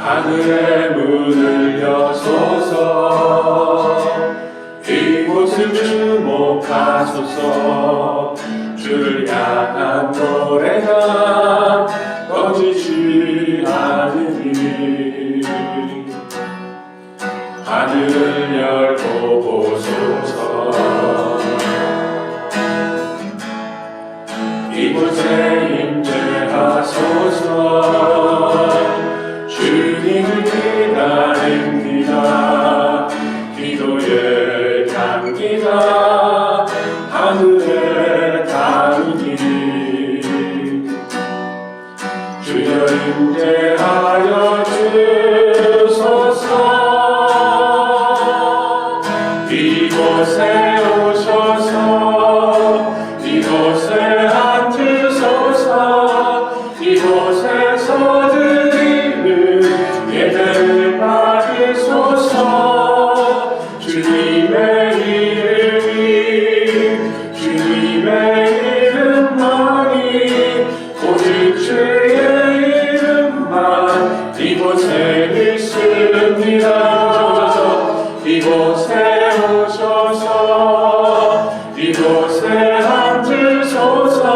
하늘의 문을 여소서. 이곳을 주목하소서. 주를 향한 노래가 꺼지지 않으니 하늘을 열고 보소서. 이곳에 임재하소서. 주님을 기다립니다. 기도의 향기가 하늘에 닿으니 주여 임재하여 주소서. 이곳에 오셔서 이곳에 앉으소서. 이곳에서 드리는 예배를 받으소서. 주님의 이름만이 오직 주의 이름만 이곳에 있습니다. 이곳에 오셔서 이곳에 앉으소서.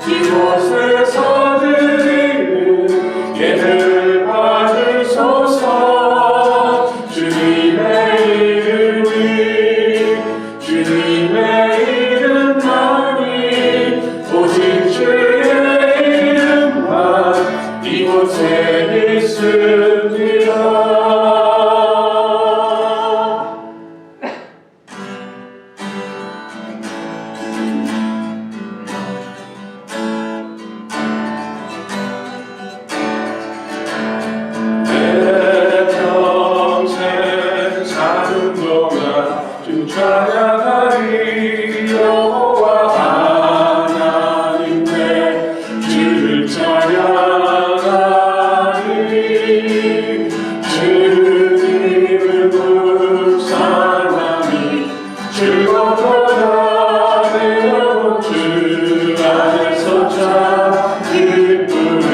이곳에서 드리는 예배를 받으소서. 주님의 이름만이 오직 주의 이름만 이곳에 있습니다. 찬양하리 여호와 하나님 내 주를 찬양하리. 주님을 묵상하니 즐거워라. 내 영혼 주 안에서 참 기쁘리.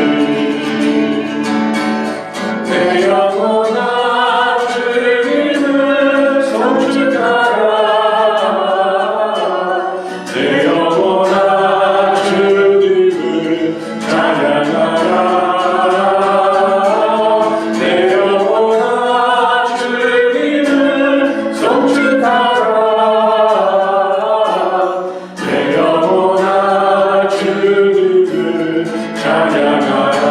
내 영혼아 주님을 송축하라. 내 영혼아 주님을 찬양하라. 내 영혼아 주님을 송축하라. 내 영혼아 주님을 찬양하라.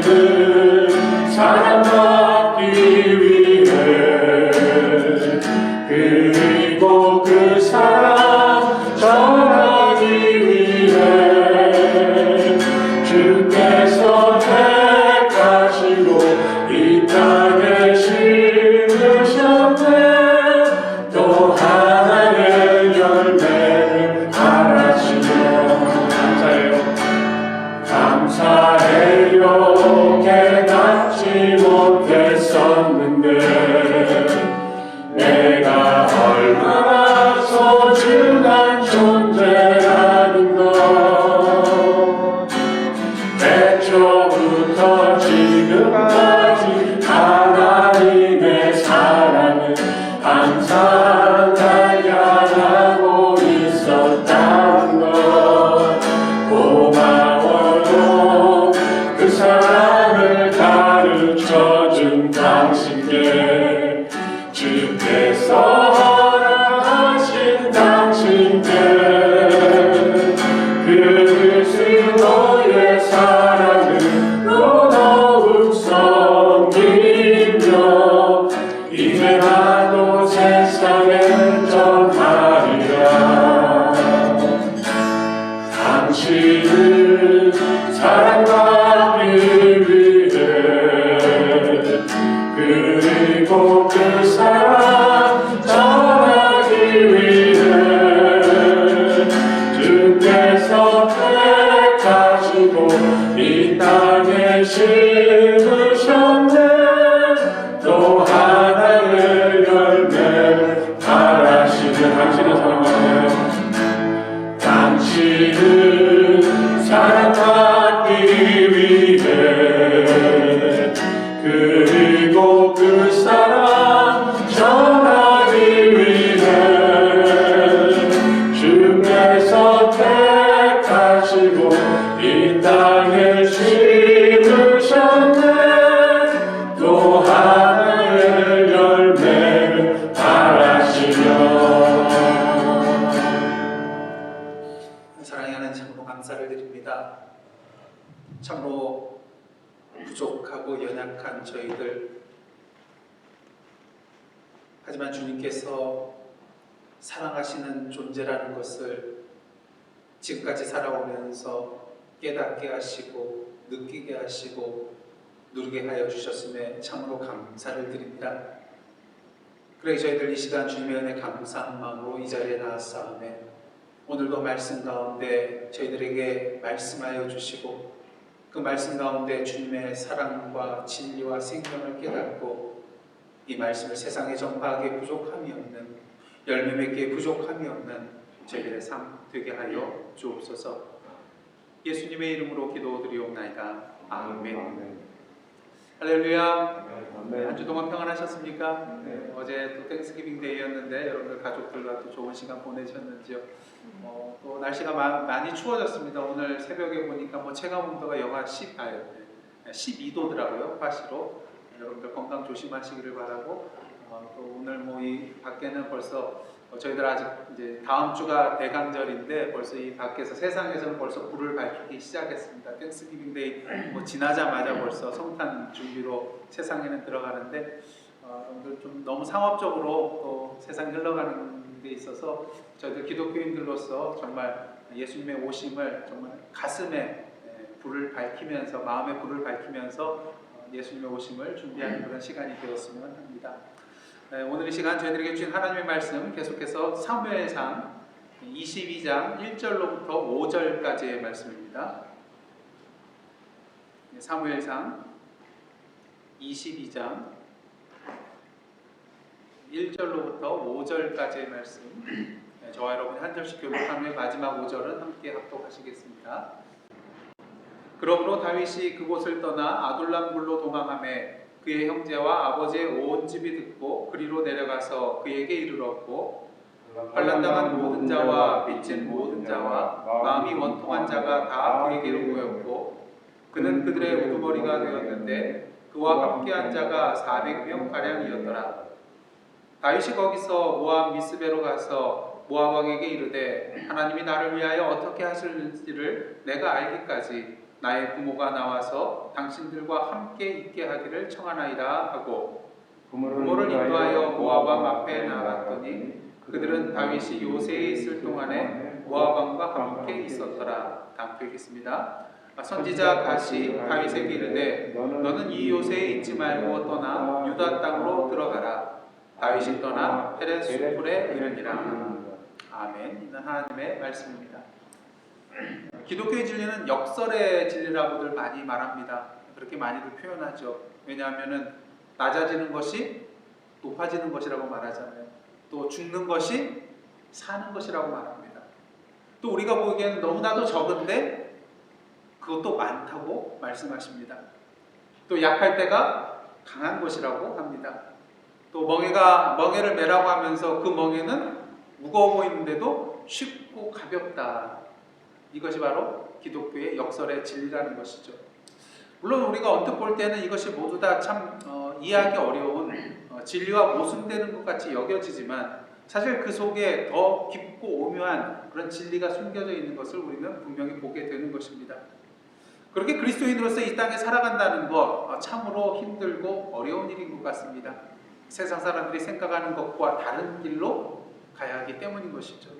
당신을 사랑받기 위해 그리고 그 사랑 전하기 위해 주께서 택하시고 이 땅에 심으셨네. 또 하나의 열매를 바라시며 감사해요. 깨닫지 못했었는데 내가 얼마나 소중한 존재라는 것. 태초부터 지금까지 하나님의 사랑을 항상 단련하고 있었다는 것. 고마워요. 그 사랑을 가르쳐준 당신께, 주께서 허락하신 당신께 그리스도의 사랑을 더더욱 섬기며 이제 나도 세상에 전하리라. 당신을 사랑하기 위해 그리고 그 사랑 전하기 위해 주께서 택하시고 이 땅에 심으셨네. 또 하나의 열매를 바라시는 당신을 사랑하네. 당신을 사랑받기 위해 그리고 그 사랑 전하기 위해 주께서 택하시고 이 땅에 심으셨네. 또 하나의 열매를 바라시며. 사랑의 하나님, 참으로 감사를 드립니다. 참으로 부족하고 연약한 저희들, 하지만 주님께서 사랑하시는 존재라는 것을 지금까지 살아오면서 깨닫게 하시고 느끼게 하시고 누리게 하여 주셨음에 참으로 감사를 드립니다. 그래 저희들 이 시간 주님의 은혜 감사한 마음으로 이 자리에 나왔사오매 오늘도 말씀 가운데 저희들에게 말씀하여 주시고 그 말씀 가운데 주님의 사랑과 진리와 생명을 깨닫고 이 말씀을 세상에 전파하기에 부족함이 없는, 열매 맺기에 부족함이 없는 저희들의 삶 되게 하여 주옵소서. 예수님의 이름으로 기도드리옵나이다. 아멘. 할렐루야. 한 주 동안 평안하셨습니까? 네. 어제 또 땡스기빙 데이였는데 여러분들 가족들과 또 좋은 시간 보내셨는지요? 또 날씨가 많이 추워졌습니다. 오늘 새벽에 보니까 체감 온도가 영하 12도더라고요. 파시로. 여러분들 건강 조심하시기를 바라고, 또 오늘 이 밖에는 벌써 저희들 아직 이제 다음 주가 대강절인데 벌써 이 밖에서 세상에서는 벌써 불을 밝히기 시작했습니다. 땡스기빙 데이 지나자마자 벌써 성탄 준비로 세상에는 들어가는데 여러분들 좀 너무 상업적으로 또 세상이 흘러가는 데 있어서 저희들 기독교인들로서 정말 예수님의 오심을 정말 가슴에 불을 밝히면서, 마음에 불을 밝히면서 예수님의 오심을 준비하는 그런 시간이 되었으면 합니다. 오늘 이 시간 저희들에게 주신 하나님의 말씀 계속해서 사무엘상 22장 1절로부터 5절까지의 말씀입니다. 사무엘상 22장 1절로부터 5절까지의 말씀, 저와 여러분이 한 절씩 교독한 후에 마지막 5절은 함께 합독하시겠습니다. 그러므로 다윗이 그곳을 떠나 아둘람굴로 도망하매 그의 형제와 아버지의 온 집이 듣고 그리로 내려가서 그에게 이르렀고, 환난당한 모든 자와 빚진 모든 자와 마음이 원통한 자가 다 그에게로 모였고, 그는 그들의 우두머리가 되었는데 그와 함께한 자가 400명 가량이었더라. 다윗이 거기서 모압 미스베로 가서 모압 왕에게 이르되 하나님이 나를 위하여 어떻게 하실지를 내가 알기까지 나의 부모가 나와서 당신들과 함께 있게 하기를 청하나이다 하고 부모를 인도하여 모압 왕 앞에 나갔더니 그들은 다윗이 요새에 있을 동안에 모압 왕과 함께 있었더라. 다음 읽겠습니다. 선지자 갓이 다윗에게 이르되 너는 이 요새에 있지 말고 떠나 유다 땅으로 들어가라. 다윗이 떠나 헤렛 수풀에 이르니라. 아멘. 이는 하나님의 말씀입니다. 기독교의 진리는 역설의 진리라고들 많이 말합니다. 그렇게 많이들 표현하죠. 왜냐하면 낮아지는 것이 높아지는 것이라고 말하잖아요. 또 죽는 것이 사는 것이라고 말합니다. 또 우리가 보기에는 너무나도 적은데 그것도 많다고 말씀하십니다. 또 약할 때가 강한 것이라고 합니다. 또 멍에를 매라고 하면서 그 멍에는 무거워 보이는데도 쉽고 가볍다. 이것이 바로 기독교의 역설의 진리라는 것이죠. 물론 우리가 언뜻 볼 때는 이것이 모두 다 참 이해하기 어려운 진리와 모순되는 것 같이 여겨지지만 사실 그 속에 더 깊고 오묘한 그런 진리가 숨겨져 있는 것을 우리는 분명히 보게 되는 것입니다. 그렇게 그리스도인으로서 이 땅에 살아간다는 것 참으로 힘들고 어려운 일인 것 같습니다. 세상 사람들이 생각하는 것과 다른 길로 가야 하기 때문인 것이죠.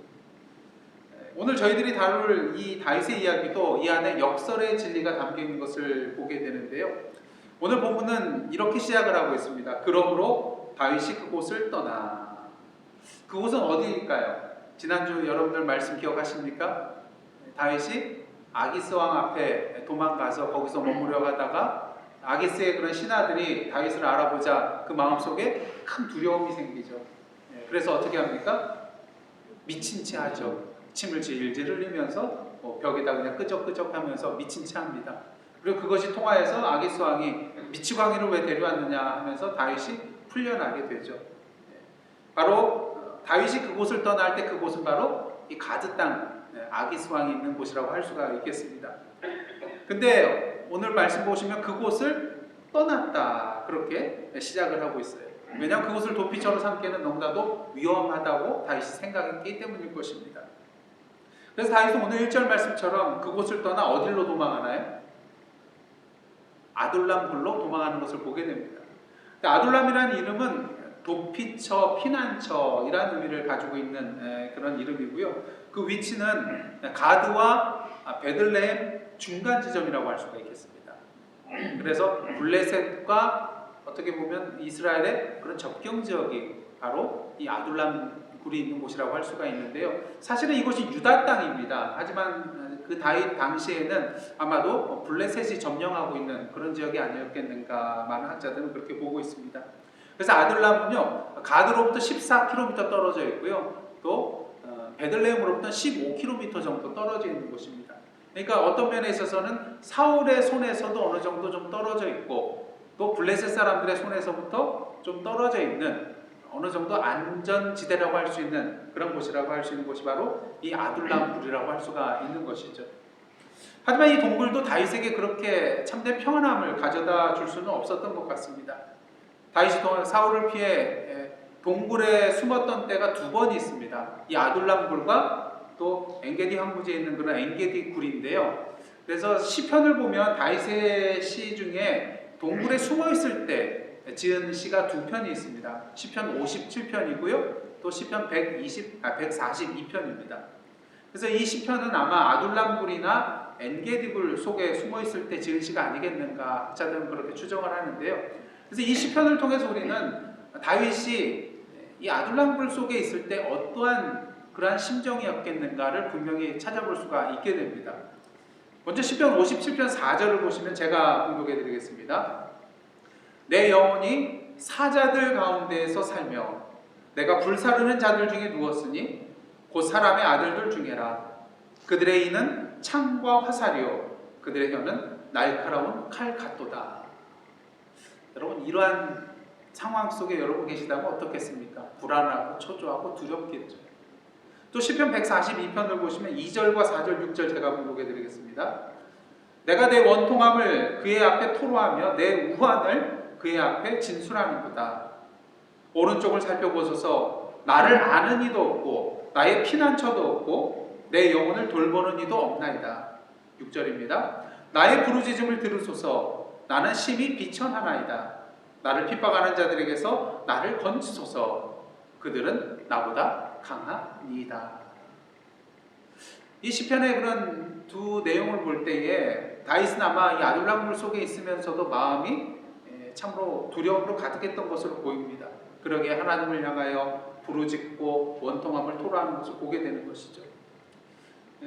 오늘 저희들이 다룰 이 다윗의 이야기도 이 안에 역설의 진리가 담겨 있는 것을 보게 되는데요. 오늘 본문은 이렇게 시작을 하고 있습니다. 그러므로 다윗이 그곳을 떠나. 그곳은 어디일까요? 지난주 여러분들 말씀 기억하십니까? 다윗이 아기스 왕 앞에 도망가서 거기서 머무려 가다가 아기스의 그런 신하들이 다윗을 알아보자 그 마음속에 큰 두려움이 생기죠. 그래서 어떻게 합니까? 미친 채 하죠. 침을 질질 흘리면서 벽에다 그냥 끄적끄적하면서 미친 채 합니다. 그리고 그것이 통하여서 아기스 왕이 미치광이를 왜 데려왔느냐 하면서 다윗이 풀려나게 되죠. 바로 다윗이 그곳을 떠날 때 그곳은 바로 이 가드 땅 아기스 왕이 있는 곳이라고 할 수가 있겠습니다. 근데 오늘 말씀 보시면 그곳을 떠났다 그렇게 시작을 하고 있어요. 왜냐하면 그곳을 도피처로 삼기에는 너무나도 위험하다고 다윗이 생각했기 때문일 것입니다. 그래서 다윗은 오늘 1절 말씀처럼 그곳을 떠나 어디로 도망하나요? 아둘람 굴로 도망하는 것을 보게 됩니다. 아둘람이라는 이름은 도피처, 피난처이라는 의미를 가지고 있는 그런 이름이고요. 그 위치는 가드와 베들레헴 중간 지점이라고 할 수가 있겠습니다. 그래서 블레셋과 어떻게 보면 이스라엘의 그런 접경 지역이 바로 이 아둘람 굴이 있는 곳이라고 할 수가 있는데요. 사실은 이곳이 유다 땅입니다. 하지만 그 다윗 당시에는 아마도 블레셋이 점령하고 있는 그런 지역이 아니었겠는가 많은 학자들은 그렇게 보고 있습니다. 그래서 아둘람은요 가드로부터 14km 떨어져 있고요. 또 베들레헴으로부터 15km 정도 떨어져 있는 곳입니다. 그러니까 어떤 면에 있어서는 사울의 손에서도 어느 정도 좀 떨어져 있고 또 블레셋 사람들의 손에서부터 좀 떨어져 있는 어느 정도 안전지대라고 할 수 있는 그런 곳이라고 할 수 있는 곳이 바로 이 아둘람 굴이라고 할 수가 있는 것이죠. 하지만 이 동굴도 다윗에게 그렇게 참된 평안함을 가져다 줄 수는 없었던 것 같습니다. 다윗이 사울을 피해 동굴에 숨었던 때가 두 번이 있습니다. 이 아둘람 굴과 또 엔게디 황무지에 있는 그런 엔게디 굴인데요. 그래서 시편을 보면 다윗의 시 중에 동굴에 숨어 있을 때 지은 시가 두 편이 있습니다. 시편 57편이고요. 또 시편 142편입니다. 그래서 이 시편은 아마 아둘람굴이나 엔게디굴 속에 숨어 있을 때 지은 시가 아니겠는가 학자들은 그렇게 추정을 하는데요. 그래서 이 시편을 통해서 우리는 다윗이 이 아둘람굴 속에 있을 때 어떠한 그러한 심정이었겠는가를 분명히 찾아볼 수가 있게 됩니다. 먼저 시편 57편 4절을 보시면 제가 공독해 드리겠습니다. 내 영혼이 사자들 가운데에서 살며 내가 불사르는 자들 중에 누웠으니 곧 사람의 아들들 중에라. 그들의 이는 창과 화살이요 그들의 혀는 날카로운 칼 같도다. 여러분 이러한 상황 속에 여러분 계시다면 어떻겠습니까? 불안하고 초조하고 두렵겠죠. 또 시편 142편을 보시면 2절과 4절, 6절 제가 공독해 드리겠습니다. 내가 내 원통함을 그의 앞에 토로하며 내 우환을 그의 앞에 진술하는도다. 오른쪽을 살펴보소서. 나를 아는 이도 없고 나의 피난처도 없고 내 영혼을 돌보는 이도 없나이다. 6절입니다. 나의 부르짖음을 들으소서. 나는 심히 비천하나이다. 나를 핍박하는 자들에게서 나를 건지소서. 그들은 나보다 강하니이다. 이 시편의 그런 두 내용을 볼 때에 다윗은 아마 이 아둘람물 속에 있으면서도 마음이 참으로 두려움으로 가득했던 것으로 보입니다. 그러기에 하나님을 향하여 부르짖고 원통함을 토로하는 것을 보게 되는 것이죠.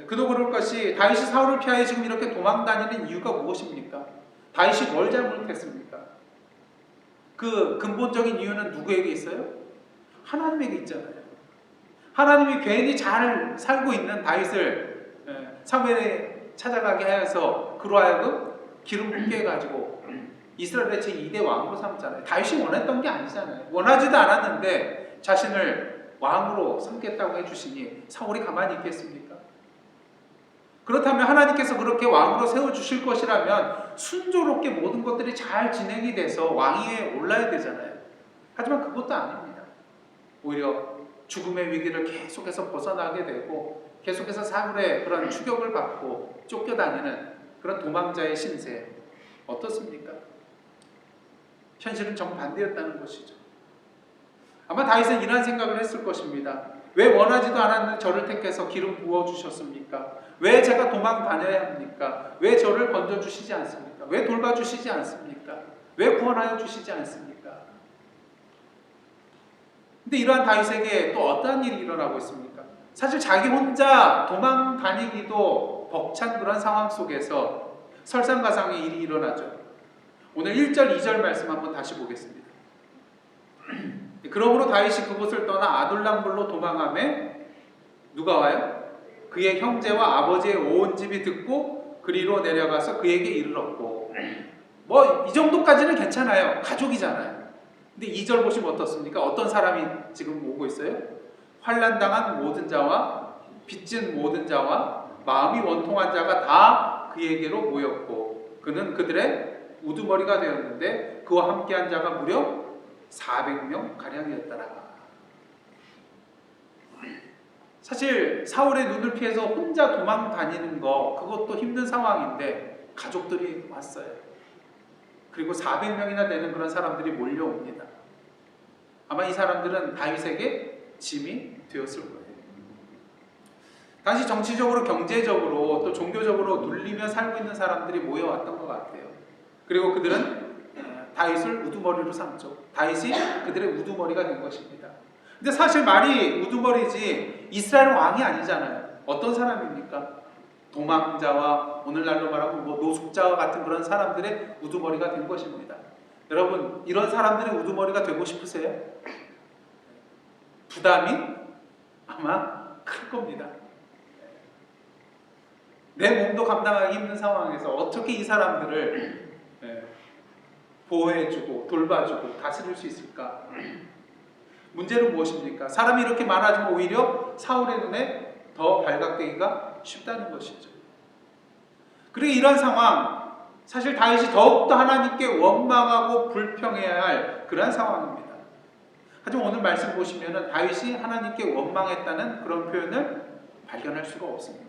그도 그럴 것이 다윗이 사울을 피하여 지금 이렇게 도망다니는 이유가 무엇입니까? 다윗이 뭘 잘못했습니까? 그 근본적인 이유는 누구에게 있어요? 하나님에게 있잖아요. 하나님이 괜히 잘 살고 있는 다윗을 사무엘에 찾아가게 하여서 그로 하여금 기름 붓게 해가지고 이스라엘의 제2대 왕으로 삼잖아요. 다윗이 원했던 게 아니잖아요. 원하지도 않았는데 자신을 왕으로 삼겠다고 해주시니 사울이 가만히 있겠습니까? 그렇다면 하나님께서 그렇게 왕으로 세워주실 것이라면 순조롭게 모든 것들이 잘 진행이 돼서 왕위에 올라야 되잖아요. 하지만 그것도 아닙니다. 오히려 죽음의 위기를 계속해서 벗어나게 되고 계속해서 사울의 그런 추격을 받고 쫓겨다니는 그런 도망자의 신세, 어떻습니까? 현실은 정반대였다는 것이죠. 아마 다윗은 이런 생각을 했을 것입니다. 왜 원하지도 않았는 저를 택해서 기름 부어주셨습니까? 왜 제가 도망 다녀야 합니까? 왜 저를 건져주시지 않습니까? 왜 돌봐주시지 않습니까? 왜 구원하여 주시지 않습니까? 근데 이러한 다윗에게 또 어떠한 일이 일어나고 있습니까? 사실 자기 혼자 도망 다니기도 벅찬 그런 상황 속에서 설상가상의 일이 일어나죠. 오늘 1절, 2절 말씀 한번 다시 보겠습니다. 그러므로 다윗이 그곳을 떠나 아둘람굴로 도망하매 누가 와요? 그의 형제와 아버지의 온 집이 듣고 그리로 내려가서 그에게 이르렀고, 뭐 이 정도까지는 괜찮아요. 가족이잖아요. 근데 2절 보시면 어떻습니까? 어떤 사람이 지금 오고 있어요? 환난당한 모든 자와 빚진 모든 자와 마음이 원통한 자가 다 그에게로 모였고 그는 그들의 우두머리가 되었는데 그와 함께한 자가 무려 400명 가량이었더라. 사실 사울의 눈을 피해서 혼자 도망 다니는 거 그것도 힘든 상황인데 가족들이 왔어요. 그리고 400명이나 되는 그런 사람들이 몰려옵니다. 아마 이 사람들은 다윗에게 짐이 되었을 거예요. 당시 정치적으로, 경제적으로, 또 종교적으로 눌리며 살고 있는 사람들이 모여왔던 것 같아요. 그리고 그들은 다윗을 우두머리로 삼죠. 다윗이 그들의 우두머리가 된 것입니다. 근데 사실 말이 우두머리지 이스라엘 왕이 아니잖아요. 어떤 사람입니까? 도망자와 오늘날로 말하면 뭐 노숙자와 같은 그런 사람들의 우두머리가 된 것입니다. 여러분, 이런 사람들의 우두머리가 되고 싶으세요? 부담이 아마 클 겁니다. 내 몸도 감당하기 힘든 상황에서 어떻게 이 사람들을 보호해주고 돌봐주고 다스릴 수 있을까? 문제는 무엇입니까? 사람이 이렇게 많아지면 오히려 사울의 눈에 더 발각되기가 쉽다는 것이죠. 그리고 이런 상황, 사실 다윗이 더욱더 하나님께 원망하고 불평해야 할 그런 상황입니다. 하지만 오늘 말씀 보시면 다윗이 하나님께 원망했다는 그런 표현을 발견할 수가 없습니다.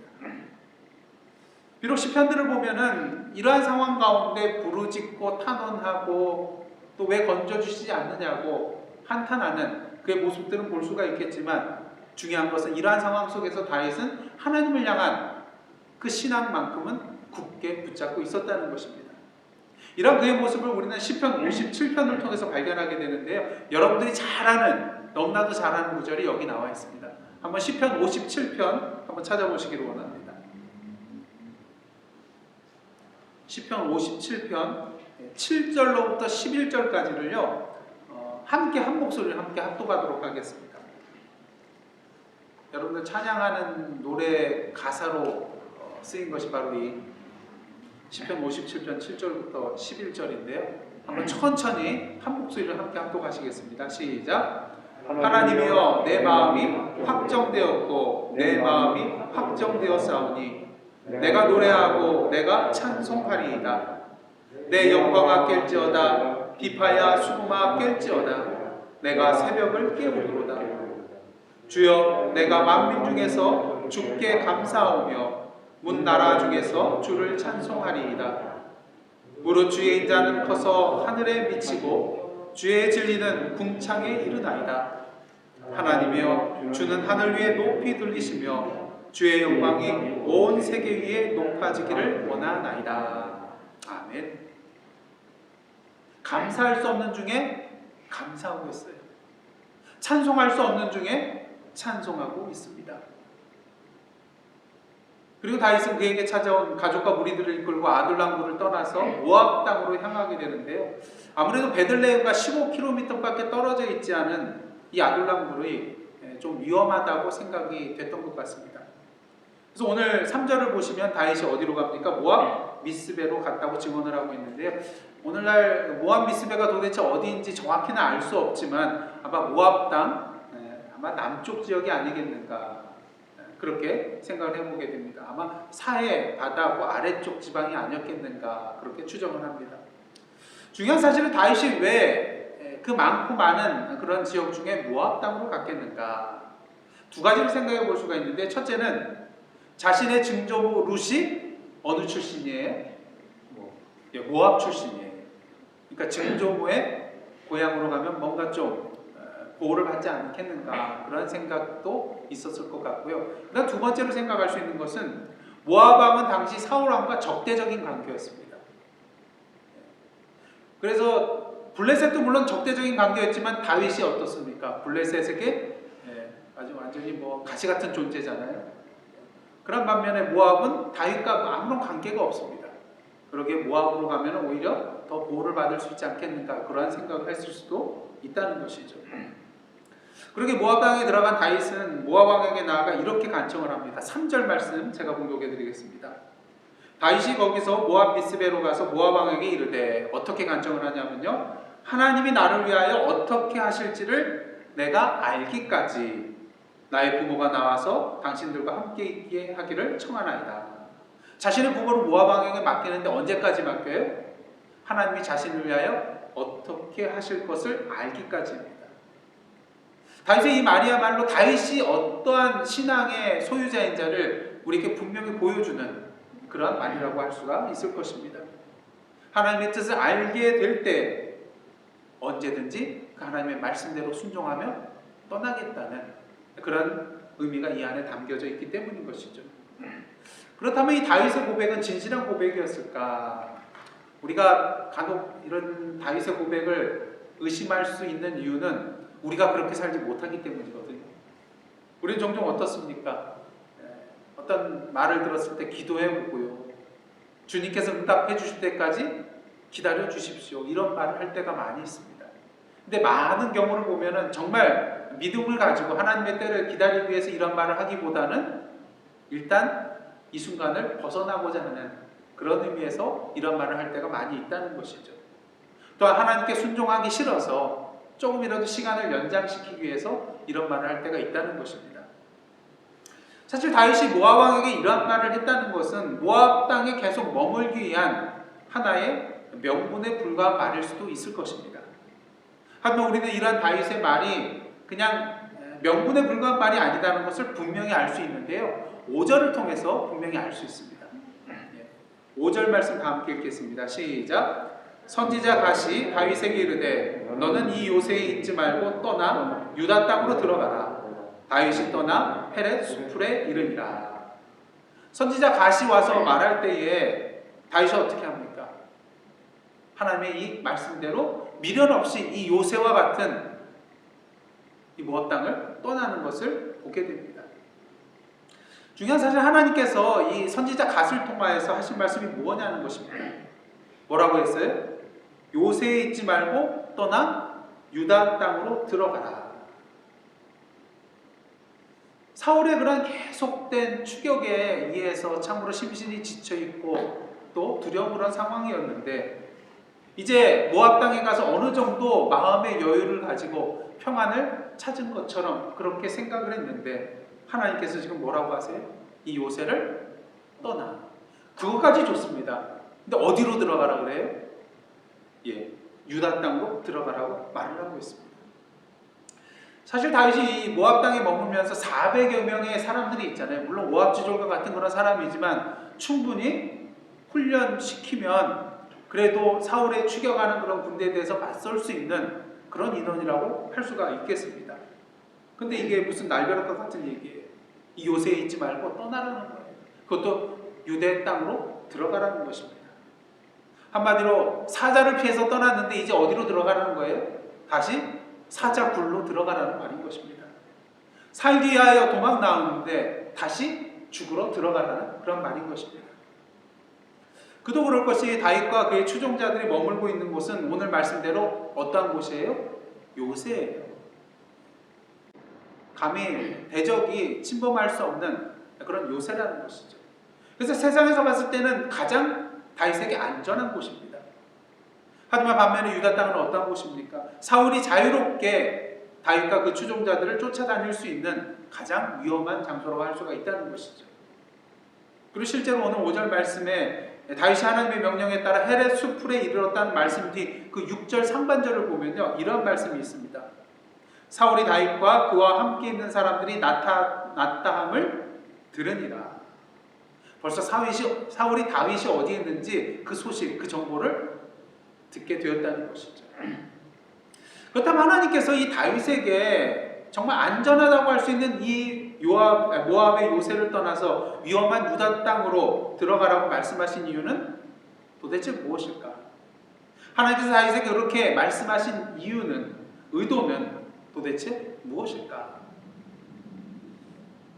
비록 시편들을 보면은 이러한 상황 가운데 부르짖고 탄원하고 또 왜 건져주시지 않느냐고 한탄하는 그의 모습들은 볼 수가 있겠지만 중요한 것은 이러한 상황 속에서 다윗은 하나님을 향한 그 신앙만큼은 굳게 붙잡고 있었다는 것입니다. 이런 그의 모습을 우리는 시편 57편을 통해서 발견하게 되는데요. 여러분들이 잘 아는, 너무나도 잘 아는 구절이 여기 나와 있습니다. 한번 시편 57편 한번 찾아보시기를 원합니다. 시편 57편 7절로부터 11절까지를요 함께 한 목소리를 함께 합독하도록 하겠습니다. 여러분들 찬양하는 노래 가사로 쓰인 것이 바로 이 시편 57편 7절부터 11절인데요. 한번 천천히 한 목소리를 함께 합독하시겠습니다. 시작. 하나님이여 내 마음이 확정되었고 내 마음이 확정되었사오니 내가 노래하고 내가 찬송하리이다. 내 영광아 깰지어다. 비파야 수금아 깰지어다. 내가 새벽을 깨우리로다. 주여 내가 만민 중에서 주께 감사하오며 문 나라 중에서 주를 찬송하리이다. 무릇 주의 인자는 커서 하늘에 미치고 주의 진리는 궁창에 이르나이다. 하나님이여 주는 하늘 위에 높이 들리시며 주의 영광이 온 세계 위에 높아지기를 원하나이다. 아멘. 감사할 수 없는 중에 감사하고 있어요. 찬송할 수 없는 중에 찬송하고 있습니다. 그리고 다윗은 그에게 찾아온 가족과 무리들을 이끌고 아둘람굴을 떠나서 모압 땅으로 향하게 되는데요. 아무래도 베들레헴과 15km밖에 떨어져 있지 않은 이 아둘람굴이 좀 위험하다고 생각이 됐던 것 같습니다. 그래서 오늘 3절을 보시면 다윗이 어디로 갑니까? 모압 미스베로 갔다고 증언을 하고 있는데요. 오늘날 모압 미스베가 도대체 어디인지 정확히는 알 수 없지만 아마 모압 땅, 아마 남쪽 지역이 아니겠는가 그렇게 생각을 해보게 됩니다. 아마 사해 바다하고 아래쪽 지방이 아니었겠는가 그렇게 추정을 합니다. 중요한 사실은 다윗이 왜 그 많고 많은 그런 지역 중에 모압 땅으로 갔겠는가 두 가지를 생각해 볼 수가 있는데, 첫째는 자신의 증조부 룻이 어느 출신이에요? 모압 출신이에요. 그러니까 증조부의 고향으로 가면 뭔가 좀 보호를 받지 않겠는가 그런 생각도 있었을 것 같고요. 그다음 두 번째로 생각할 수 있는 것은 모압 왕은 당시 사울 왕과 적대적인 관계였습니다. 그래서 블레셋도 물론 적대적인 관계였지만 다윗이 어떻습니까? 블레셋에게 아주 완전히 가시 같은 존재잖아요. 그런 반면에 모압은 다윗과 아무런 관계가 없습니다. 그러기에 모압으로 가면 오히려 더 보호를 받을 수 있지 않겠는가 그러한 생각을 했을 수도 있다는 것이죠. 그러게 모압 땅에 들어간 다윗은 모압 왕에게 나아가 이렇게 간청을 합니다. 3절 말씀 제가 공독해 드리겠습니다. 다윗이 거기서 모압 미스베로 가서 모압 왕에게 이르되, 어떻게 간청을 하냐면요, 하나님이 나를 위하여 어떻게 하실지를 내가 알기까지 나의 부모가 나와서 당신들과 함께 있게 하기를 청하나이다. 자신의 부모를 모압 왕에게 맡기는데 언제까지 맡겨요? 하나님이 자신을 위하여 어떻게 하실 것을 알기까지입니다. 다윗의 이 말이야말로 다윗이 어떠한 신앙의 소유자인지를 우리에게 분명히 보여주는 그러한 말이라고 할 수가 있을 것입니다. 하나님의 뜻을 알게 될 때 언제든지 그 하나님의 말씀대로 순종하며 떠나겠다는 그런 의미가 이 안에 담겨져 있기 때문인 것이죠. 그렇다면 이 다윗의 고백은 진실한 고백이었을까? 우리가 간혹 이런 다윗의 고백을 의심할 수 있는 이유는 우리가 그렇게 살지 못하기 때문이거든요. 우리는 종종 어떻습니까? 어떤 말을 들었을 때 기도해보고요, 주님께서 응답해 주실 때까지 기다려 주십시오, 이런 말을 할 때가 많이 있습니다. 근데 많은 경우를 보면은 정말 믿음을 가지고 하나님의 때를 기다리기 위해서 이런 말을 하기보다는 일단 이 순간을 벗어나고자 하는 그런 의미에서 이런 말을 할 때가 많이 있다는 것이죠. 또한 하나님께 순종하기 싫어서 조금이라도 시간을 연장시키기 위해서 이런 말을 할 때가 있다는 것입니다. 사실 다윗이 모압 왕에게 이러한 말을 했다는 것은 모압 땅에 계속 머물기 위한 하나의 명분에 불과한 말일 수도 있을 것입니다. 하지만 우리는 이러한 다윗의 말이 그냥 명분에 불과한 말이 아니다는 것을 분명히 알 수 있는데요, 5절을 통해서 분명히 알 수 있습니다. 5절 말씀 다 함께 읽겠습니다. 시작. 선지자 갓이 다윗에게 이르되, 너는 이 요새에 있지 말고 떠나 유다 땅으로 들어가라. 다윗이 떠나 헤렛 수풀에 이르니라. 선지자 갓이 와서 말할 때에 다윗이 어떻게 합니까? 하나님의 이 말씀대로 미련 없이 이 요새와 같은 이 모압 땅을 떠나는 것을 보게 됩니다. 중요한 사실, 하나님께서 이 선지자 갓을 통하여서 하신 말씀이 뭐냐는 것입니다. 뭐라고 했어요? 요새에 있지 말고 떠나 유다 땅으로 들어가라. 사울의 그런 계속된 추격에 의해서 참으로 심신이 지쳐있고 또 두려운 그런 상황이었는데, 이제 모압 땅에 가서 어느 정도 마음의 여유를 가지고 평안을 찾은 것처럼 그렇게 생각을 했는데, 하나님께서 지금 뭐라고 하세요? 이 요새를 떠나. 그것까지 좋습니다. 근데 어디로 들어가라 그래요? 유다 땅으로 들어가라고 말을 하고 있습니다. 사실 다윗이 이 모압 땅에 머물면서 400여 명의 사람들이 있잖아요. 물론 모압지졸과 같은 그런 사람이지만 충분히 훈련시키면 그래도 사울의 추격하는 그런 군대에 대해서 맞설 수 있는 그런 인원이라고 할 수가 있겠습니다. 근데 이게 무슨 날벼락과 같은 얘기예요. 이 요새에 있지 말고 떠나라는 거예요. 그것도 유대 땅으로 들어가라는 것입니다. 한마디로 사자를 피해서 떠났는데 이제 어디로 들어가라는 거예요? 다시 사자 굴로 들어가라는 말인 것입니다. 살기 위하여 도망 나오는데 다시 죽으러 들어가라는 그런 말인 것입니다. 그도 그럴 것이 다윗과 그의 추종자들이 머물고 있는 곳은 오늘 말씀대로 어떠한 곳이에요? 요새예요. 감히 대적이 침범할 수 없는 그런 요새라는 것이죠. 그래서 세상에서 봤을 때는 가장 다윗에게 안전한 곳입니다. 하지만 반면에 유다 땅은 어떤 곳입니까? 사울이 자유롭게 다윗과 그 추종자들을 쫓아다닐 수 있는 가장 위험한 장소라고 할 수가 있다는 것이죠. 그리고 실제로 오늘 5절 말씀에 다윗이 하나님의 명령에 따라 헤렛 수풀에 이르렀다는 말씀 뒤 그 6절 상반절을 보면요, 이런 말씀이 있습니다. 사울이 다윗과 그와 함께 있는 사람들이 나타함을 들으니라. 벌써 사울이 다윗이 어디에 있는지 그 소식, 그 정보를 듣게 되었다는 것이죠. 그렇다면 하나님께서 이 다윗에게 정말 안전하다고 할 수 있는 이 모압의 요새를 떠나서 위험한 유다 땅으로 들어가라고 말씀하신 이유는 도대체 무엇일까? 하나님께서 다윗에게 그렇게 말씀하신 이유는, 의도는 도대체 무엇일까?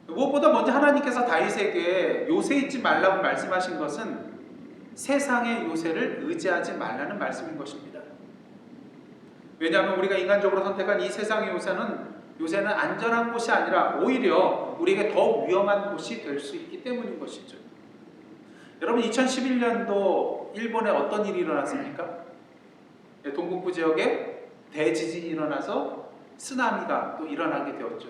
무엇보다 먼저 하나님께서 다윗에게 요새 있지 말라고 말씀하신 것은 세상의 요새를 의지하지 말라는 말씀인 것입니다. 왜냐하면 우리가 인간적으로 선택한 이 세상의 요새는 안전한 곳이 아니라 오히려 우리에게 더 위험한 곳이 될 수 있기 때문인 것이죠. 여러분 2011년도 일본에 어떤 일이 일어났습니까? 동북부 지역에 대지진이 일어나서 쓰나미가 또 일어나게 되었죠.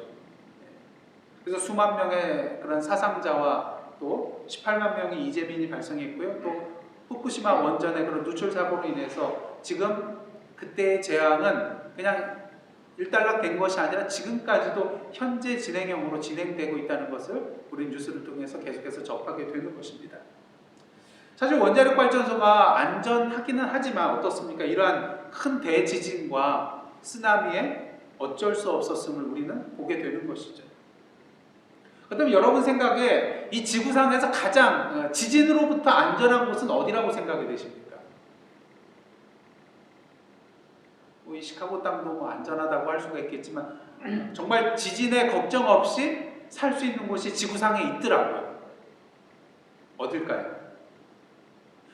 그래서 수만 명의 그런 사상자와 또 18만 명의 이재민이 발생했고요. 또 후쿠시마 원전의 그런 누출 사고로 인해서 지금 그때의 재앙은 그냥 일단락된 것이 아니라 지금까지도 현재 진행형으로 진행되고 있다는 것을 우리 뉴스를 통해서 계속해서 접하게 되는 것입니다. 사실 원자력 발전소가 안전하기는 하지만 어떻습니까? 이러한 큰 대지진과 쓰나미에 어쩔 수 없었음을 우리는 보게 되는 것이죠. 그렇다면 여러분 생각에 이 지구상에서 가장 지진으로부터 안전한 곳은 어디라고 생각이 되십니까? 이 시카고 땅도 뭐 안전하다고 할 수가 있겠지만 정말 지진에 걱정 없이 살 수 있는 곳이 지구상에 있더라고요. 어딜까요?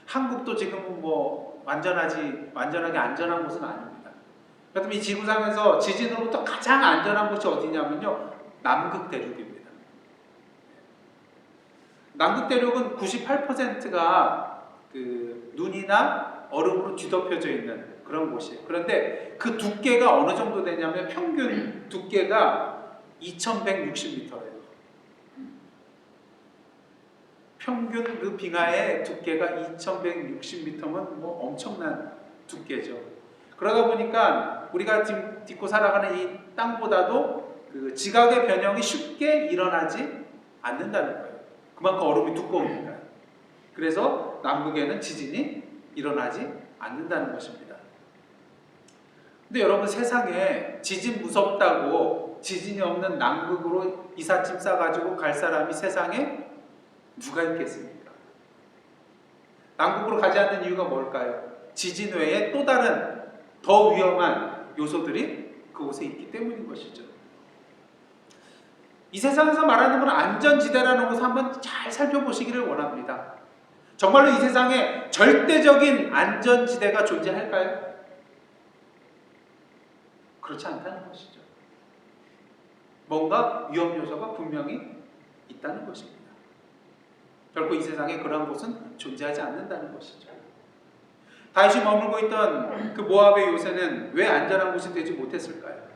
한국도 지금은 뭐 완전하게 안전한 곳은 아닙니다. 그렇다면 이 지구상에서 지진으로부터 가장 안전한 곳이 어디냐면요, 남극 대륙입니다. 남극 대륙은 98%가 그 눈이나 얼음으로 뒤덮여져 있는 그런 곳이에요. 그런데 그 두께가 어느 정도 되냐면 평균 두께가 2160m예요. 평균 그 빙하의 두께가 2160m면 뭐 엄청난 두께죠. 그러다 보니까 우리가 지금 딛고 살아가는 이 땅보다도 그 지각의 변형이 쉽게 일어나지 않는다는 거예요. 그만큼 얼음이 두꺼우니까. 그래서 남극에는 지진이 일어나지 않는다는 것입니다. 근데 여러분 세상에 지진 무섭다고 지진이 없는 남극으로 이삿짐 싸가지고 갈 사람이 세상에 누가 있겠습니까? 남극으로 가지 않는 이유가 뭘까요? 지진 외에 또 다른 더 위험한 요소들이 그곳에 있기 때문인 것이죠. 이 세상에서 말하는 건 안전지대라는 것을 한번 잘 살펴보시기를 원합니다. 정말로 이 세상에 절대적인 안전지대가 존재할까요? 그렇지 않다는 것이죠. 뭔가 위험 요소가 분명히 있다는 것입니다. 결코 이 세상에 그러한 곳은 존재하지 않는다는 것이죠. 다윗이 머물고 있던 그 모압의 요새는 왜 안전한 곳이 되지 못했을까요?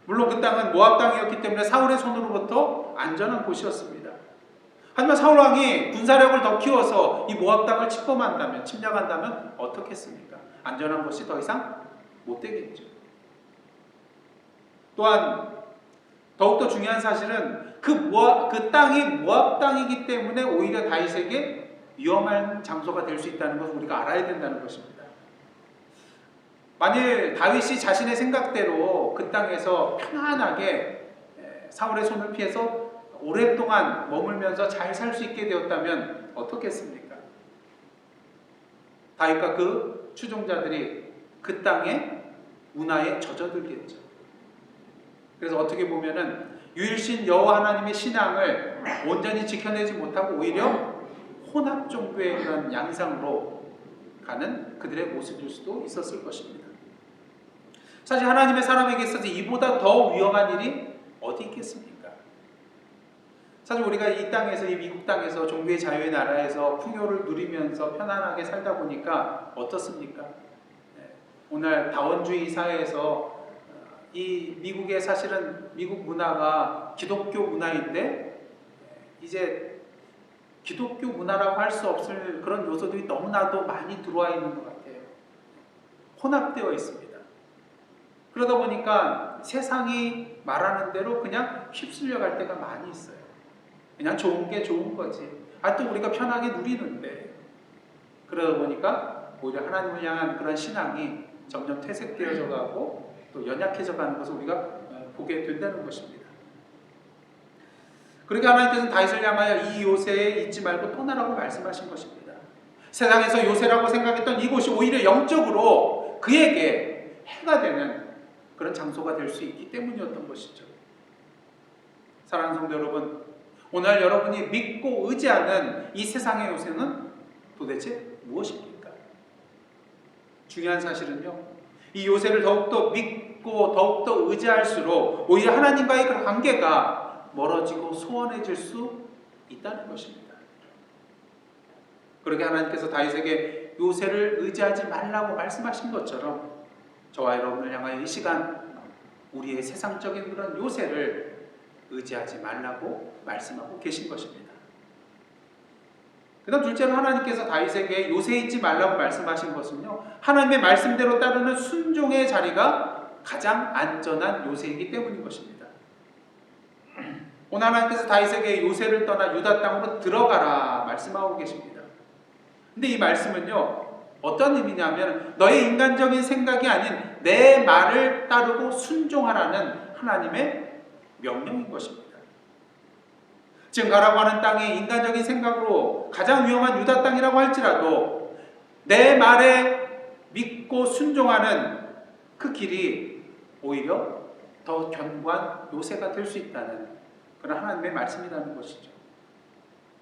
물론 그 땅은 모압 땅이었기 때문에 사울의 손으로부터 안전한 곳이었습니다. 하지만 사울 왕이 군사력을 더 키워서 이 모압 땅을 침략한다면 어떻겠습니까? 안전한 곳이 더 이상 못 되겠죠. 또한 더욱더 중요한 사실은 그 땅이 모압 땅이기 때문에 오히려 다윗에게 위험한 장소가 될 수 있다는 것을 우리가 알아야 된다는 것입니다. 만일 다윗이 자신의 생각대로 그 땅에서 편안하게 사울의 손을 피해서 오랫동안 머물면서 잘 살 수 있게 되었다면 어떻겠습니까? 다윗과 그 추종자들이 그 땅의 문화에 젖어들겠죠. 그래서 어떻게 보면은 유일신 여호와 하나님의 신앙을 온전히 지켜내지 못하고 오히려 혼합 종교의 그런 양상으로 가는 그들의 모습일 수도 있었을 것입니다. 사실 하나님의 사람에게 있어서 이보다 더 위험한 일이 어디 있겠습니까? 사실 우리가 이 땅에서, 이 미국 땅에서 종교의 자유의 나라에서 풍요를 누리면서 편안하게 살다 보니까 어떻습니까? 오늘 다원주의 사회에서 이 미국의 사실은 미국 문화가 기독교 문화인데 이제 기독교 문화라고 할 수 없을 그런 요소들이 너무나도 많이 들어와 있는 것 같아요. 혼합되어 있습니다. 그러다 보니까 세상이 말하는 대로 그냥 휩쓸려 갈 때가 많이 있어요. 그냥 좋은 게 좋은 거지. 또 우리가 편하게 누리는데. 그러다 보니까 오히려 하나님을 향한 그런 신앙이 점점 퇴색되어져 가고 또 연약해져 가는 것을 우리가 보게 된다는 것입니다. 그러니까 하나님께서는 다윗을 향하여 이 요새에 있지 말고 떠나라고 말씀하신 것입니다. 세상에서 요새라고 생각했던 이곳이 오히려 영적으로 그에게 해가 되는 그런 장소가 될 수 있기 때문이었던 것이죠. 사랑하는 성도 여러분, 오늘 여러분이 믿고 의지하는 이 세상의 요새는 도대체 무엇입니까? 중요한 사실은요, 이 요새를 더욱더 믿고 더욱더 의지할수록 오히려 하나님과의 그 관계가 멀어지고 소원해질 수 있다는 것입니다. 그렇게 하나님께서 다윗에게 요새를 의지하지 말라고 말씀하신 것처럼 저와 여러분을 향하여 이 시간 우리의 세상적인 그런 요새를 의지하지 말라고 말씀하고 계신 것입니다. 그 다음 둘째로 하나님께서 다윗에게 요새 있지 말라고 말씀하신 것은요, 하나님의 말씀대로 따르는 순종의 자리가 가장 안전한 요새이기 때문인 것입니다. 오늘 하나님께서 다윗에게 요새를 떠나 유다 땅으로 들어가라 말씀하고 계십니다. 근데 이 말씀은요, 어떤 의미냐면 너의 인간적인 생각이 아닌 내 말을 따르고 순종하라는 하나님의 명령인 것입니다. 지금 가라고 하는 땅이 인간적인 생각으로 가장 위험한 유다 땅이라고 할지라도 내 말에 믿고 순종하는 그 길이 오히려 더 견고한 요새가 될 수 있다는 그런 하나님의 말씀이라는 것이죠.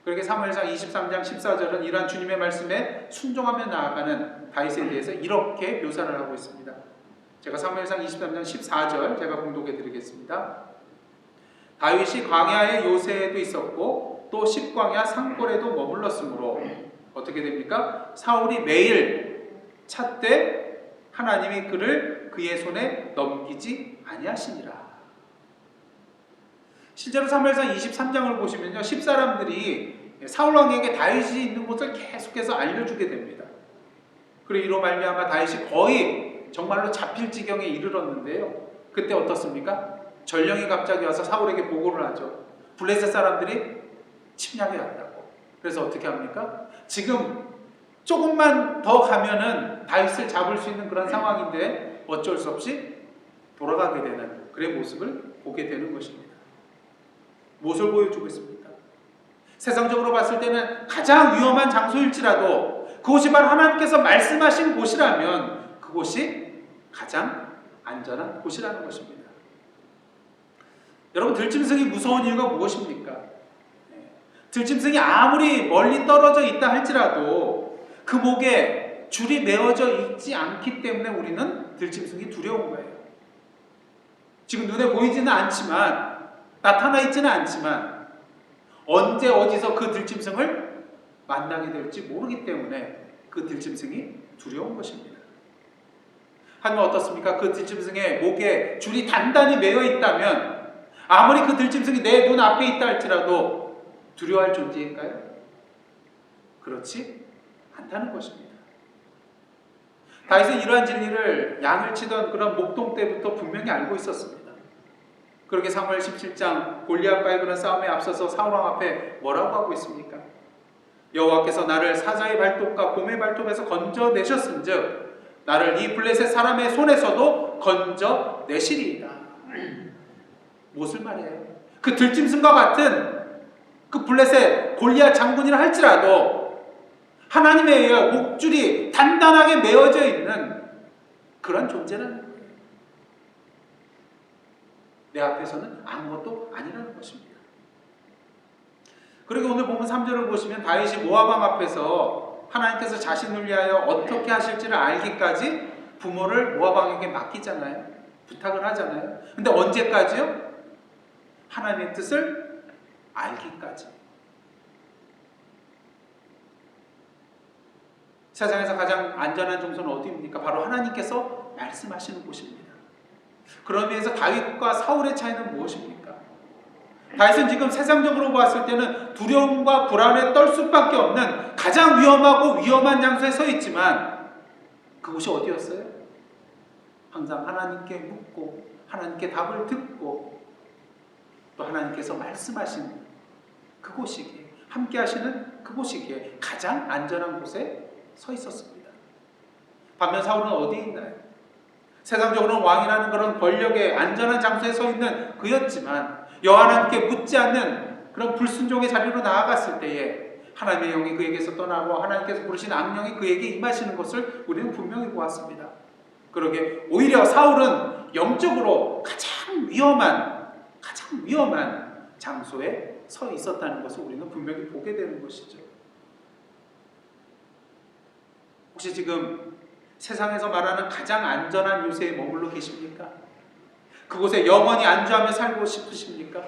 그렇게 사무엘상 23장 14절은 이러한 주님의 말씀에 순종하며 나아가는 다윗에 대해서 이렇게 묘사를 하고 있습니다. 제가 사무엘상 23장 14절 제가 공독해 드리겠습니다. 다윗이 광야의 요새에도 있었고 또 십광야 산골에도 머물렀으므로 어떻게 됩니까? 사울이 매일 찾되 하나님이 그를 그의 손에 넘기지 아니하시니라. 실제로 사무엘상 23장을 보시면요, 10사람들이 사울 왕에게 다윗이 있는 곳을 계속해서 알려주게 됩니다. 그리고 이로 말미암아 다윗이 거의 정말로 잡힐 지경에 이르렀는데요, 그때 어떻습니까? 전령이 갑자기 와서 사울에게 보고를 하죠. 블레셋 사람들이 침략해 왔다고. 그래서 어떻게 합니까? 지금 조금만 더 가면은 다윗을 잡을 수 있는 그런 상황인데 어쩔 수 없이 돌아가게 되는 그의 모습을 보게 되는 것입니다. 무엇을 보여주고 있습니까? 세상적으로 봤을 때는 가장 위험한 장소일지라도 그곳이 바로 하나님께서 말씀하신 곳이라면 그곳이 가장 안전한 곳이라는 것입니다. 여러분, 들짐승이 무서운 이유가 무엇입니까? 들짐승이 아무리 멀리 떨어져 있다 할지라도 그 목에 줄이 메어져 있지 않기 때문에 우리는 들짐승이 두려운 거예요. 지금 눈에 보이지는 않지만, 나타나 있지는 않지만 언제 어디서 그 들짐승을 만나게 될지 모르기 때문에 그 들짐승이 두려운 것입니다. 하지만 어떻습니까? 그 들짐승의 목에 줄이 단단히 매어 있다면 아무리 그 들짐승이 내 눈 앞에 있다 할지라도 두려워할 존재일까요? 그렇지 않다는 것입니다. 다윗은 이러한 진리를 양을 치던 그런 목동 때부터 분명히 알고 있었습니다. 그렇게 사무엘 17장 골리앗과의 그런 싸움에 앞서서 사울왕 앞에 뭐라고 하고 있습니까? 여호와께서 나를 사자의 발톱과 곰의 발톱에서 건져내셨은즉 나를 이 블레셋 사람의 손에서도 건져내시리이다. 무엇을 말해요? 그 들짐승과 같은 그 블레셋 골리앗 장군이라 할지라도 하나님에 의해 목줄이 단단하게 메어져 있는 그런 존재라는 거예요. 내 앞에서는 아무것도 아니라는 것입니다. 그리고 오늘 보면 3절을 보시면 다윗이 모압왕 앞에서 하나님께서 자신을 위하여 어떻게 하실지를 알기까지 부모를 모압왕에게 맡기잖아요. 부탁을 하잖아요. 근데 언제까지요? 하나님의 뜻을 알기까지. 세상에서 가장 안전한 장소는 어디입니까? 바로 하나님께서 말씀하시는 곳입니다. 그런 의미에서 다윗과 사울의 차이는 무엇입니까? 다윗은 지금 세상적으로 봤을 때는 두려움과 불안에 떨 수밖에 없는 가장 위험하고 위험한 장소에 서 있지만 그곳이 어디였어요? 항상 하나님께 묻고 하나님께 답을 듣고 또 하나님께서 말씀하신 그곳이기에 함께 하시는 그곳이기에 가장 안전한 곳에 서 있었습니다. 반면 사울은 어디에 있나요? 세상적으로는 왕이라는 그런 권력의 안전한 장소에 서 있는 그였지만 여호와 하나님께 묻지 않는 그런 불순종의 자리로 나아갔을 때에 하나님의 영이 그에게서 떠나고 하나님께서 부르신 악령이 그에게 임하시는 것을 우리는 분명히 보았습니다. 그러게 오히려 사울은 영적으로 가장 위험한 장소에 서 있었다는 것을 우리는 분명히 보게 되는 것이죠. 혹시 지금 세상에서 말하는 가장 안전한 요새에 머물러 계십니까? 그곳에 영원히 안주하며 살고 싶으십니까?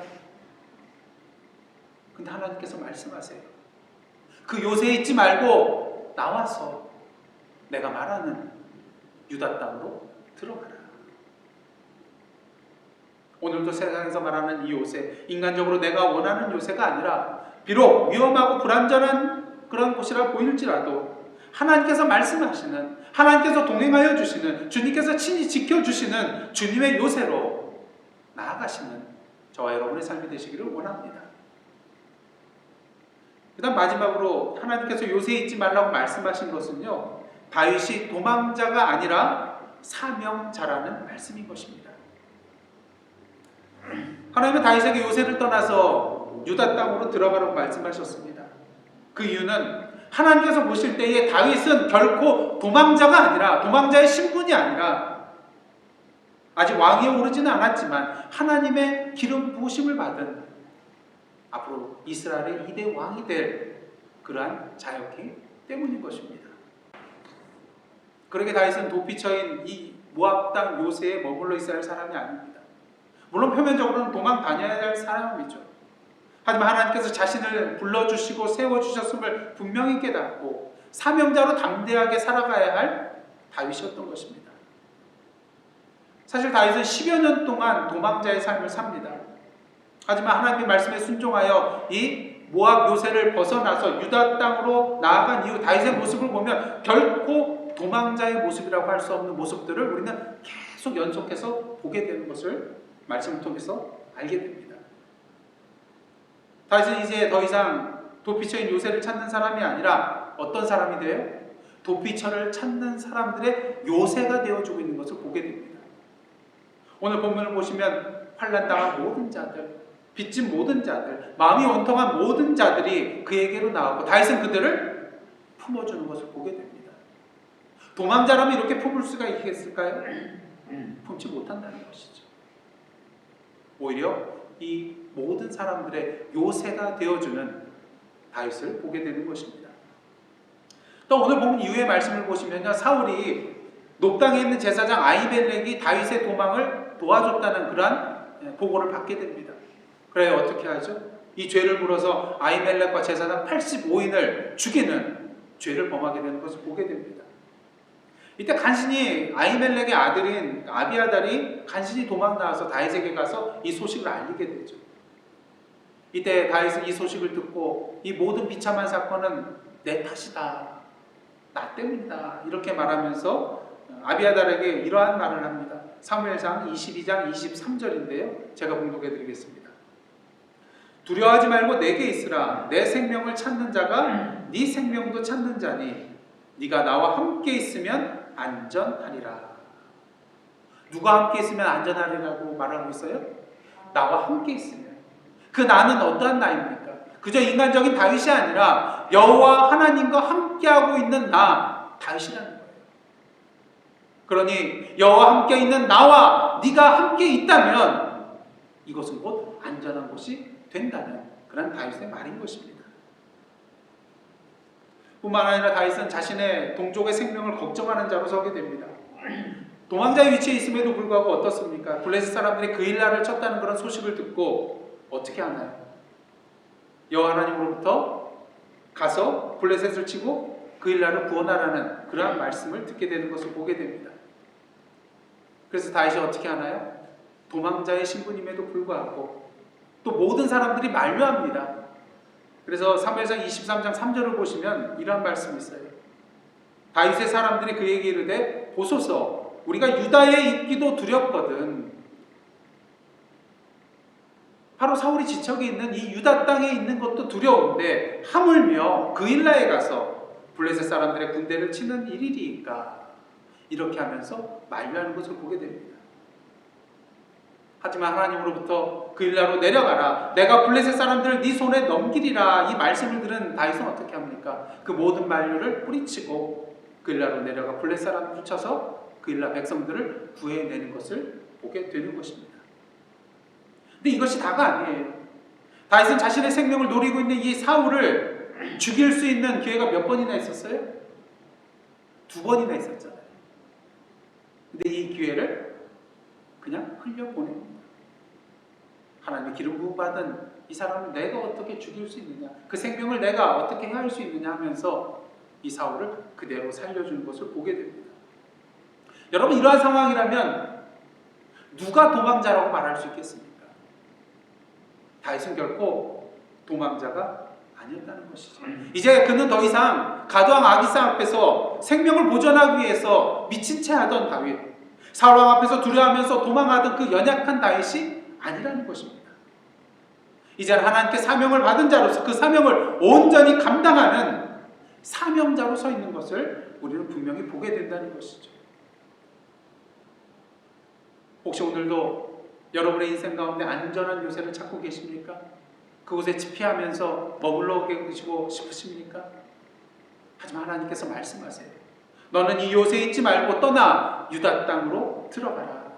근데 하나님께서 말씀하세요. 그 요새에 있지 말고 나와서 내가 말하는 유다 땅으로 들어가라. 오늘도 세상에서 말하는 이 요새, 인간적으로 내가 원하는 요새가 아니라 비록 위험하고 불안전한 그런 곳이라 보일지라도 하나님께서 말씀하시는, 하나님께서 동행하여 주시는, 주님께서 친히 지켜주시는 주님의 요새로 나아가시는 저와 여러분의 삶이 되시기를 원합니다. 그 다음 마지막으로 하나님께서 요새에 있지 말라고 말씀하신 것은요, 다윗이 도망자가 아니라 사명자라는 말씀인 것입니다. 하나님은 다윗에게 요새를 떠나서 유다 땅으로 들어가라고 말씀하셨습니다. 그 이유는 하나님께서 보실 때에 다윗은 결코 도망자가 아니라, 도망자의 신분이 아니라 아직 왕위에 오르지는 않았지만 하나님의 기름 부으심을 받은 앞으로 이스라엘의 2대 왕이 될 그러한 자였기 때문인 것입니다. 그러게 다윗은 도피처인 이 모압 땅 요새에 머물러 있어야 할 사람이 아닙니다. 물론 표면적으로는 도망 다녀야 할 사람이죠. 하지만 하나님께서 자신을 불러주시고 세워주셨음을 분명히 깨닫고 사명자로 담대하게 살아가야 할 다윗이었던 것입니다. 사실 다윗은 10여 년 동안 도망자의 삶을 삽니다. 하지만 하나님의 말씀에 순종하여 이 모압 요새를 벗어나서 유다 땅으로 나아간 이후 다윗의 모습을 보면 결코 도망자의 모습이라고 할 수 없는 모습들을 우리는 계속 연속해서 보게 되는 것을 말씀을 통해서 알게 됩니다. 다윗은 이제 더 이상 도피처인 요새를 찾는 사람이 아니라 어떤 사람이 돼요? 도피처를 찾는 사람들의 요새가 되어주고 있는 것을 보게 됩니다. 오늘 본문을 보시면 환난당한 모든 자들, 빚진 모든 자들, 마음이 원통한 모든 자들이 그에게로 나왔고 다윗은 그들을 품어주는 것을 보게 됩니다. 도망자라면 이렇게 품을 수가 있겠을까요? 품지 못한다는 것이죠. 오히려 이 모든 사람들의 요새가 되어주는 다윗을 보게 되는 것입니다. 또 오늘 보면 이후의 말씀을 보시면요, 사울이 높당에 있는 제사장 아히멜렉이 다윗의 도망을 도와줬다는 그러한 보고를 받게 됩니다. 그래야 어떻게 하죠? 이 죄를 물어서 아히멜렉과 제사장 85인을 죽이는 죄를 범하게 되는 것을 보게 됩니다. 이때 간신히 아히멜렉의 아들인 아비아달이 간신히 도망 나와서 다윗에게 가서 이 소식을 알리게 되죠. 이때 다윗은 이 소식을 듣고 이 모든 비참한 사건은 내 탓이다, 나 때문이다 이렇게 말하면서 아비아달에게 이러한 말을 합니다. 사무엘상 22장 23절인데요. 제가 봉독해 드리겠습니다. 두려워하지 말고 내게 있으라. 내 생명을 찾는 자가 네 생명도 찾는 자니 네가 나와 함께 있으면 안전하리라. 누가 함께 있으면 안전하리라고 말하고 있어요? 나와 함께 있으면. 그 나는 어떠한 나입니까? 그저 인간적인 다윗이 아니라 여호와 하나님과 함께하고 있는 나, 다윗이라는 거예요. 그러니 여호와 함께 있는 나와 네가 함께 있다면 이것은 곧 안전한 곳이 된다는 그런 다윗의 말인 것입니다. 뿐만 아니라 다윗은 자신의 동족의 생명을 걱정하는 자로 서게 됩니다. 도망자의 위치에 있음에도 불구하고 어떻습니까? 블레셋 사람들이 그일라를 쳤다는 그런 소식을 듣고 어떻게 하나요? 여호와 하나님으로부터 가서 블레셋을 치고 그일라를 구원하라는 그러한 말씀을 듣게 되는 것을 보게 됩니다. 그래서 다윗이 어떻게 하나요? 도망자의 신분임에도 불구하고 또 모든 사람들이 만류합니다. 그래서 사무엘상 23장 3절을 보시면 이러한 말씀이 있어요. 다윗의 사람들이 그에게 이르되 보소서 우리가 유다에 있기도 두렵거든. 바로 사울이 지척에 있는 이 유다 땅에 있는 것도 두려운데 하물며 그일라에 가서 블레셋 사람들의 군대를 치는 일이리까. 이렇게 하면서 만류하는 것을 보게 됩니다. 하지만 하나님으로부터 그일라로 내려가라. 내가 블레셋 사람들을 네 손에 넘기리라. 이 말씀을 들은 다윗은 어떻게 합니까? 그 모든 만류를 뿌리치고 그일라로 내려가 블레셋 사람들을 쳐서 그일라 백성들을 구해내는 것을 보게 되는 것입니다. 근데 이것이 다가 아니에요. 다윗은 자신의 생명을 노리고 있는 이 사울을 죽일 수 있는 기회가 몇 번이나 있었어요? 2번이나 있었잖아요. 근데 이 기회를 그냥 흘려보냅니다. 하나님의 기름 부음 받은 이 사람을 내가 어떻게 죽일 수 있느냐, 그 생명을 내가 어떻게 해할 수 있느냐 하면서 이 사울을 그대로 살려주는 것을 보게 됩니다. 여러분, 이러한 상황이라면 누가 도망자라고 말할 수 있겠습니까? 다윗은 결코 도망자가 아니었다는 것이죠. 이제 그는 더 이상 가두왕 아기사 앞에서 생명을 보존하기 위해서 미친 채 하던 다윗, 사울왕 앞에서 두려워하면서 도망하던 그 연약한 다윗이 아니라는 것입니다. 이제는 하나님께 사명을 받은 자로서 그 사명을 온전히 감당하는 사명자로 서 있는 것을 우리는 분명히 보게 된다는 것이죠. 혹시 오늘도 여러분의 인생 가운데 안전한 요새를 찾고 계십니까? 그곳에 피하면서 머물러 계시고 싶으십니까? 하지만 하나님께서 말씀하세요. 너는 이 요새에 있지 말고 떠나 유다 땅으로 들어가라.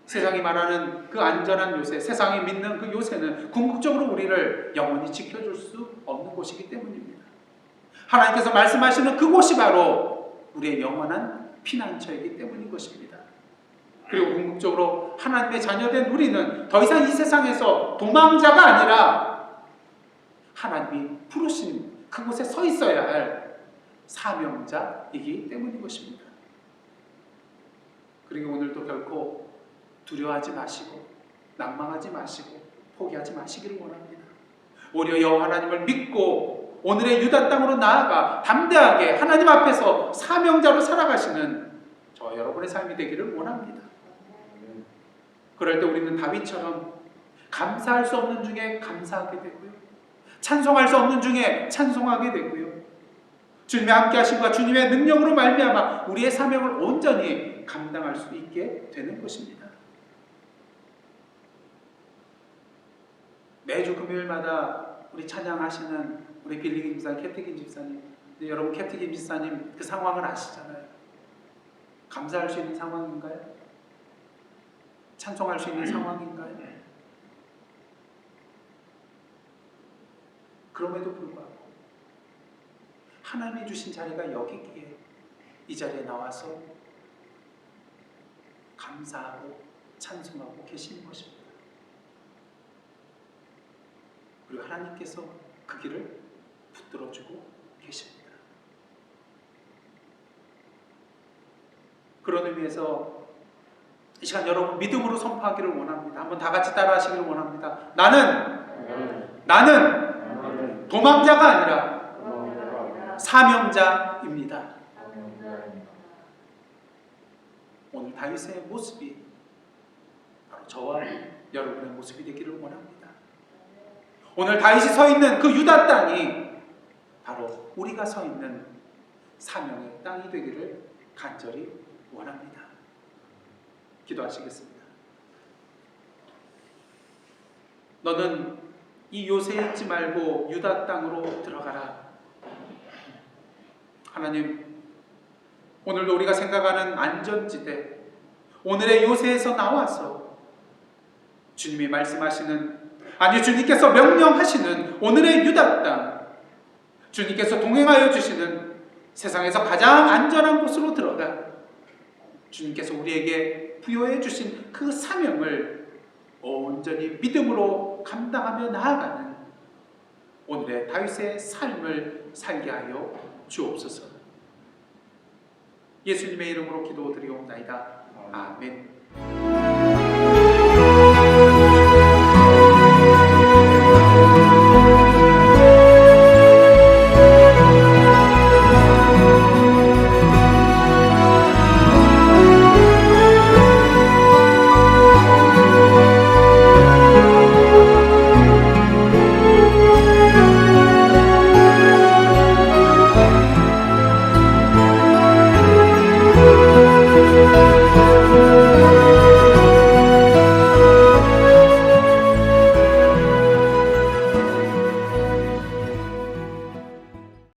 세상이 말하는 그 안전한 요새, 세상이 믿는 그 요새는 궁극적으로 우리를 영원히 지켜줄 수 없는 곳이기 때문입니다. 하나님께서 말씀하시는 그곳이 바로 우리의 영원한 피난처이기 때문인 것입니다. 그리고 궁극적으로 하나님의 자녀된 우리는 더 이상 이 세상에서 도망자가 아니라 하나님이 부르신 그곳에 서 있어야 할 사명자이기 때문인 것입니다. 그리고 오늘도 결코 두려워하지 마시고 낭망하지 마시고 포기하지 마시기를 원합니다. 오히려 여호와 하나님을 믿고 오늘의 유다 땅으로 나아가 담대하게 하나님 앞에서 사명자로 살아가시는 저 여러분의 삶이 되기를 원합니다. 그럴 때 우리는 다윗처럼 감사할 수 없는 중에 감사하게 되고요, 찬송할 수 없는 중에 찬송하게 되고요, 주님의 함께 하심과 주님의 능력으로 말미암아 우리의 사명을 온전히 감당할 수 있게 되는 것입니다. 매주 금요일마다 우리 찬양하시는 우리 빌리김 집사님, 캐티김 집사님, 여러분 캐티김 집사님 그 상황을 아시잖아요. 감사할 수 있는 상황인가요? 찬송할 수 있는 상황인가요? 그럼에도 불구하고 하나님이 주신 자리가 여기기에 이 자리에 나와서 감사하고 찬송하고 계시는 것입니다. 그리고 하나님께서 그 길을 붙들어주고 계십니다. 그런 의미에서 이 시간 여러분 믿음으로 선포하기를 원합니다. 한번 다 같이 따라 하시기를 원합니다. 나는 도망자가 아니라 사명자입니다. 다윗의 모습이 바로 저와 여러분의 모습이 되기를 원합니다. 오늘 다윗이 서 있는 그 유다 땅이 바로 우리가 서 있는 사명의 땅이 되기를 간절히 원합니다. 기도하시겠습니다. 너는 이 요새에 있지 말고 유다 땅으로 들어가라. 하나님, 오늘도 우리가 생각하는 안전지대, 오늘의 요새에서 나와서 주님이 말씀하시는, 아니 주님께서 명령하시는 오늘의 유다 땅, 주님께서 동행하여 주시는 세상에서 가장 안전한 곳으로 들어가 주님께서 우리에게 부여해 주신 그 사명을 온전히 믿음으로 감당하며 나아가는 오늘의 다윗의 삶을 살게 하여 주옵소서. 예수님의 이름으로 기도드리옵나이다. 아멘.